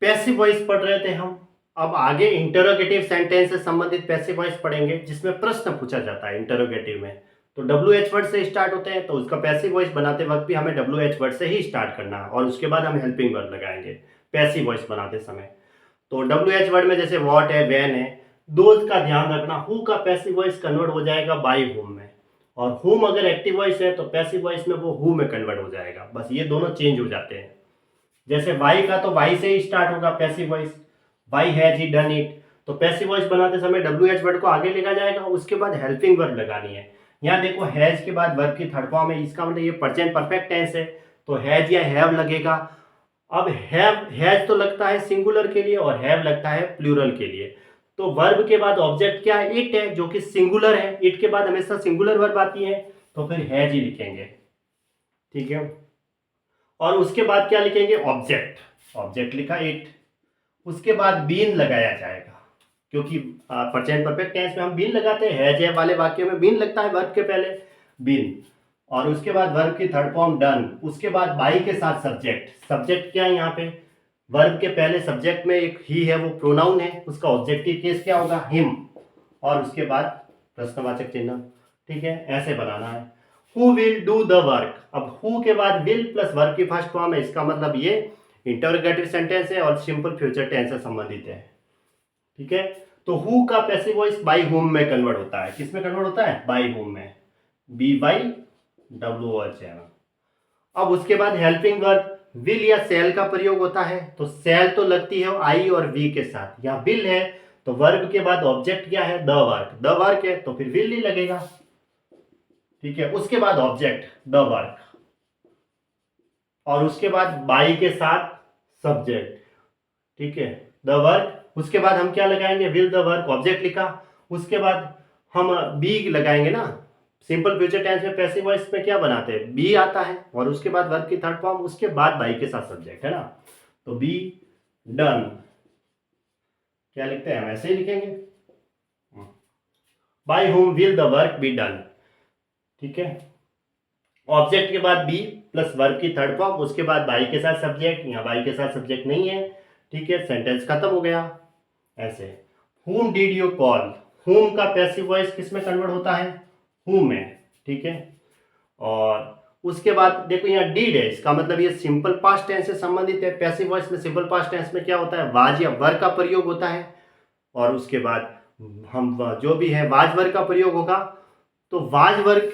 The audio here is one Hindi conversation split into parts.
पैसिव वॉइस पढ़ रहे थे हम। अब आगे इंटरोगेटिव सेंटेंस से संबंधित पैसिव वॉइस पढ़ेंगे, जिसमें प्रश्न पूछा जाता है इंटरोगेटिव में। तो डब्ल्यू एच वर्ड से स्टार्ट होते हैं, तो उसका पैसिव वॉइस बनाते वक्त भी हमें डब्ल्यू एच वर्ड से ही स्टार्ट करना है, और उसके बाद हम हेल्पिंग वर्ड लगाएंगे पैसिव वॉइस बनाते समय। तो डब्ल्यू एच वर्ड में जैसे वॉट है, वैन है, दोज का ध्यान रखना। हु का पैसिव वॉइस कन्वर्ट हो जाएगा बाई हुम में, और हुम अगर एक्टिव वॉइस है तो पैसिव वॉइस में वो हु में कन्वर्ट हो जाएगा। बस ये दोनों चेंज हो जाते हैं। जैसे वाई का तो वाई से ही स्टार्ट होगा passive voice, why has he done it. तो पैसिव वॉइस बनाते समय डब्ल्यू एच वर्ड को आगे लेकर जाएगा, उसके बाद हेल्पिंग वर्ब लगानी है। यहाँ देखो हैज के बाद वर्ब की थर्ड फॉर्म है, इसका मतलब ये प्रेजेंट परफेक्ट टेंस है, तो हैज या हैव लगेगा। अब हैज तो लगता है सिंगुलर के लिए और हैव लगता है प्लूरल के लिए। तो वर्ब के बाद ऑब्जेक्ट क्या है, इट है, जो कि सिंगुलर है। इट के बाद हमेशा सिंगुलर वर्ब आती है, तो फिर हैज ही लिखेंगे। ठीक है। और उसके बाद क्या लिखेंगे, ऑब्जेक्ट। ऑब्जेक्ट लिखा इट, उसके बाद बीन लगाया जाएगा, क्योंकि प्रेजेंट परफेक्ट टेंस में हम बीन लगाते हैं, हैज वाले वाक्य में बीन लगता है वर्ब के पहले, बीन। और उसके बाद वर्ब की थर्ड फॉर्म डन, उसके बाद बाई के साथ सब्जेक्ट। सब्जेक्ट क्या है यहाँ पे, वर्ब के पहले सब्जेक्ट में एक ही है, वो प्रोनाउन है, उसका ऑब्जेक्टिव केस क्या होगा, हिम, और उसके बाद प्रश्नवाचक चिन्ह। ठीक है, ऐसे बनाना है। Who will do the work. अब हु के बाद विल प्लस वर्ब की फर्स्ट फॉर्म है, इसका मतलब ये इंटरोगेटिव सेंटेंस है और सिंपल फ्यूचर टेंस से संबंधित है। ठीक है। तो हु का पैसिव वॉइस बाई होम में कन्वर्ट होता है। किस में कन्वर्ट होता है, बाई होम में, B by W H M. अब उसके बाद हेल्पिंग वर्ब विल या सेल का प्रयोग होता है। तो सेल तो लगती है आई और वी के साथ, या विल है तो वर्ब के बाद ऑब्जेक्ट क्या है, द वर्क। द वर्क है तो फिर विल ही लगेगा। ठीक है। उसके बाद ऑब्जेक्ट द वर्क, और उसके बाद बाई के साथ सब्जेक्ट। ठीक है, द वर्क। उसके बाद हम क्या लगाएंगे, विल द वर्क, ऑब्जेक्ट लिखा। उसके बाद हम बी लगाएंगे ना, सिंपल फ्यूचर टेंस में पैसिव वॉइस में क्या बनाते हैं, बी आता है, और उसके बाद वर्ब की थर्ड फॉर्म, उसके बाद बाई के साथ सब्जेक्ट है ना। तो बी डन, क्या लिखते हैं हम, ऐसे ही लिखेंगे, by home will the work be done. ठीक है। ऑब्जेक्ट के बाद बी प्लस वर्ब की थर्ड फॉर्म, उसके बाद बाई के साथ सब्जेक्ट, यहाँ बाई के साथ सब्जेक्ट नहीं है। ठीक है, सेंटेंस खत्म हो गया। ऐसे whom did you call, whom का पैसिव वॉइस किस में कन्वर्ट होता है, whom में। ठीक है। और उसके बाद देखो यहाँ did है, इसका मतलब ये सिंपल पास्ट टेंस से संबंधित है। पैसिव वॉइस में सिंपल पास्ट टेंस में क्या होता है, वाज या वर का प्रयोग होता है, और उसके बाद हम जो भी है वाज वर का प्रयोग होगा। तो वाज वर्ग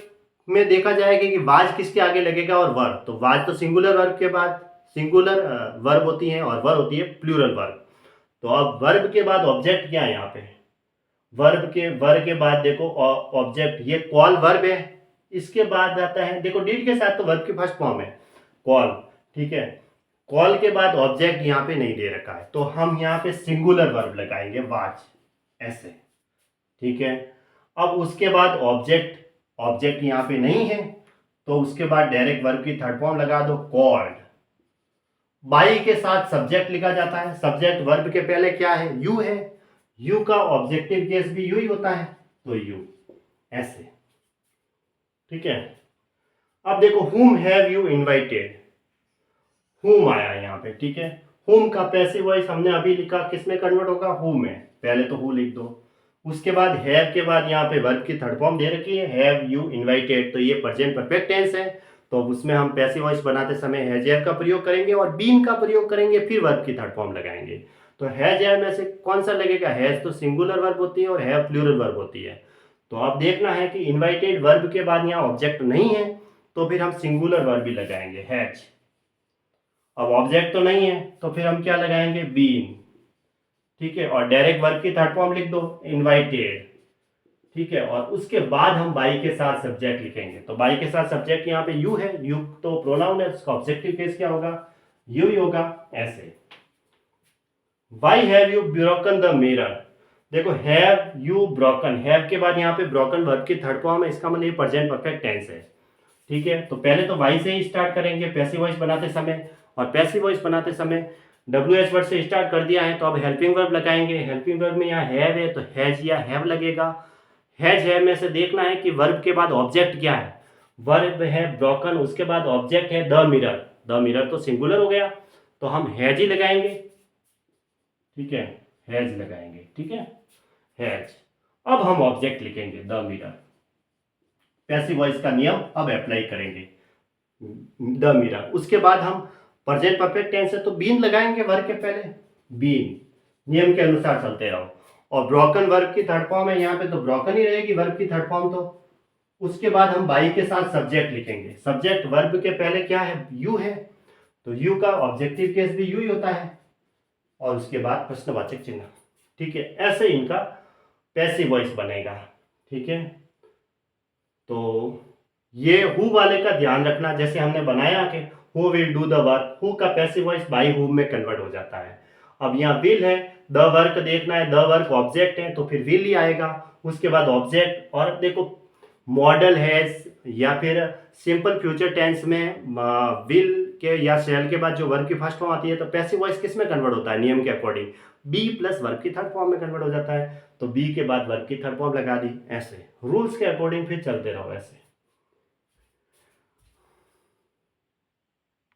में देखा जाएगा कि वाज किसके आगे लगेगा, और वर। तो वाज तो सिंगुलर वर्ब के बाद सिंगुलर वर्ब होती है, और वर होती है प्लूरल वर्ब। तो अब वर्ब के बाद ऑब्जेक्ट क्या है यहाँ पे, वर्ब के बाद देखो ऑब्जेक्ट, ये कॉल वर्ब है। इसके बाद आता है देखो डीड के साथ तो वर्ब की फर्स्ट फॉर्म है कॉल। ठीक है। कॉल के बाद ऑब्जेक्ट यहाँ पे नहीं दे रखा है, तो हम यहाँ पे सिंगुलर वर्ब लगाएंगे वाज, ऐसे। ठीक है। अब उसके बाद ऑब्जेक्ट, ऑब्जेक्ट यहाँ पे नहीं है, तो उसके बाद डायरेक्ट वर्ब की थर्ड फॉर्म लगा दो, कॉल्ड। बाई के साथ सब्जेक्ट लिखा जाता है। सब्जेक्ट वर्ब के पहले क्या है, यू है, यू का ऑब्जेक्टिव केस भी यू ही होता है, तो यू, ऐसे। ठीक है। अब देखो whom have you invited, whom आया यहाँ पे। ठीक है। whom का पैसिव वॉइस हमने अभी लिखा, किस में कन्वर्ट होगा, who में, पहले तो who लिख दो। उसके बाद have के बाद यहाँ पे वर्ब की थर्ड फॉर्म दे रखी है, have you invited, तो ये प्रेजेंट परफेक्ट टेंस है, तो उसमें हम पैसिव वॉइस बनाते समय हैज हैव का प्रयोग करेंगे और बीन का प्रयोग करेंगे, फिर वर्ब की थर्ड फॉर्म लगाएंगे। तो हैज हैव में से कौन सा लगेगा, हैज तो सिंगुलर वर्ब होती है और हैव प्लूरल वर्ब होती है। तो अब देखना है कि इन्वाइटेड वर्ब के बाद यहाँ ऑब्जेक्ट नहीं है, तो फिर हम सिंगुलर वर्ब भी लगाएंगे, हैज। अब ऑब्जेक्ट तो नहीं है, तो फिर हम क्या लगाएंगे, बीन। ठीक है। और डायरेक्ट वर्ब की थर्ड फॉर्म लिख दो, इन्वाइटेड। ठीक है। और उसके बाद हम बाई के साथ सब्जेक्ट लिखेंगे। तो बाई के साथ सब्जेक्ट यहाँ पे यू है, यू तो प्रोनाउन है, उसका ऑब्जेक्टिव केस क्या होगा, यू ही होगा, ऐसे। Why have you broken the mirror. देखो हैव यू ब्रोकन, हैव के बाद यहाँ पे ब्रोकन वर्ब की थर्ड फॉर्म है, इसका मतलब ये प्रेजेंट परफेक्ट टेंस है। ठीक है। तो पहले तो वाई से ही स्टार्ट करेंगे पैसिव वॉइस बनाते समय, और पैसिव वॉइस बनाते समय डब्ल्यू एच वर्ड से स्टार्ट कर दिया है, तो अब हेल्पिंग वर्ब लगाएंगे। हेल्पिंग वर्ब में यहाँ हैव है, तो हैज या हैव लगेगा। हैज है में से देखना है कि वर्ब के बाद ऑब्जेक्ट क्या है, वर्ब है ब्रोकन, उसके बाद ऑब्जेक्ट है द मिरर। द मिरर तो सिंगुलर हो गया, तो हम हैज ही लगाएंगे। ठीक है, हैज लगाएंगे, ठीक है, हैज। अब हम ऑब्जेक्ट लिखेंगे द मिरर, पैसिव वॉइस का नियम अब अप्लाई करेंगे, द मिरर। उसके बाद हम प्रेजेंट परफेक्ट टेंस है तो बीन लगाएंगे वर्ब के पहले, बीन, नियम के अनुसार चलते रहो। और ब्रोकन वर्ब की थर्ड फॉर्म है यहाँ पे, तो ब्रोकन ही रहेगी वर्ब की थर्ड फॉर्म। तो उसके बाद हम बाई के साथ सब्जेक्ट लिखेंगे, सब्जेक्ट वर्ब के पहले क्या है, यू है, तो यू का ऑब्जेक्टिव केस भी यू ही होता है, और उसके बाद प्रश्नवाचक चिन्ह, ठीक है। ऐसे इनका पैसिव वॉइस बनेगा, ठीक है। तो ये हु वाले का ध्यान रखना, जैसे हमने बनाया कि who will do the work, who का पैसिव वॉइस बाई हु में कन्वर्ट हो जाता है। अब यहाँ विल है, द वर्क देखना है, द वर्क ऑब्जेक्ट है तो फिर विल ही आएगा, उसके बाद ऑब्जेक्ट। और देखो मॉडल हैज या फिर सिंपल फ्यूचर टेंस में विल के या शैल के बाद जो वर्ब की फर्स्ट फॉर्म आती है तो पैसिव वॉइस किस में कन्वर्ट होता है, नियम के अकॉर्डिंग बी प्लस वर्ब की थर्ड फॉर्म में कन्वर्ट हो जाता है। तो बी के बाद वर्ब की थर्ड फॉर्म लगा दी, ऐसे रूल्स के अकॉर्डिंग फिर चलते रहो ऐसे।